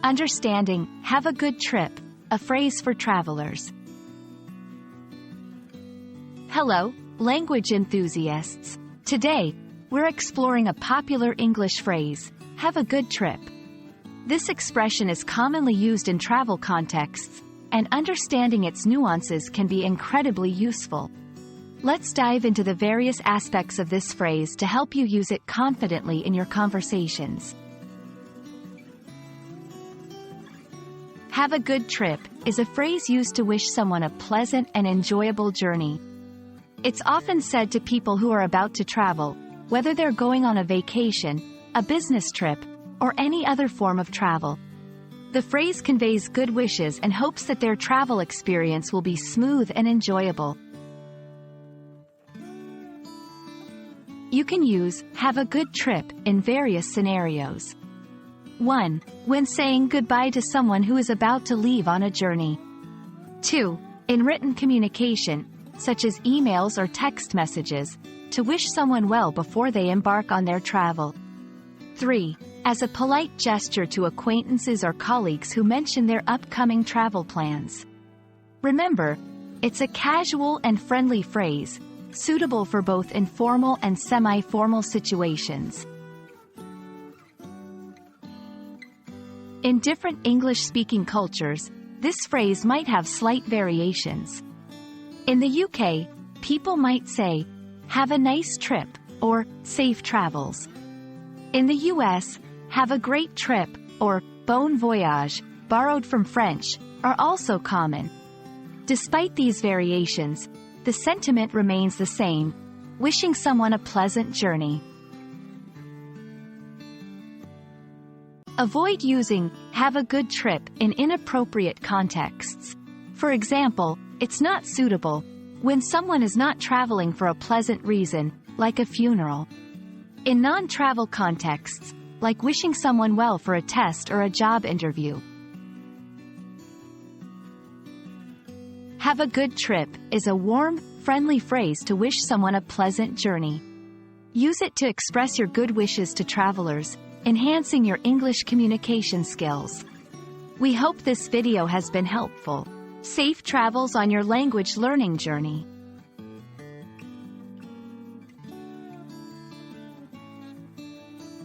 Understanding, have a good trip, a phrase for travelers. Hello, language enthusiasts. Today, we're exploring a popular English phrase, have a good trip. This expression is commonly used in travel contexts, and understanding its nuances can be incredibly useful. Let's dive into the various aspects of this phrase to help you use it confidently in your conversations. Have a good trip is a phrase used to wish someone a pleasant and enjoyable journey. It's often said to people who are about to travel, whether they're going on a vacation, a business trip, or any other form of travel. The phrase conveys good wishes and hopes that their travel experience will be smooth and enjoyable. You can use have a good trip in various scenarios. 1. When saying goodbye to someone who is about to leave on a journey. 2. In written communication, such as emails or text messages, to wish someone well before they embark on their travel. 3. As a polite gesture to acquaintances or colleagues who mention their upcoming travel plans. Remember, it's a casual and friendly phrase, suitable for both informal and semi-formal situations. In different English-speaking cultures, this phrase might have slight variations. In the UK, people might say, have a nice trip, or safe travels. In the US, have a great trip, or bon voyage, borrowed from French, are also common. Despite these variations, the sentiment remains the same, wishing someone a pleasant journey. Avoid using have a good trip in inappropriate contexts. For example, it's not suitable when someone is not traveling for a pleasant reason, like a funeral. In non-travel contexts, like wishing someone well for a test or a job interview. Have a good trip is a warm, friendly phrase to wish someone a pleasant journey. Use it to express your good wishes to travelers, enhancing your English communication skills. We hope this video has been helpful. Safe travels on your language learning journey.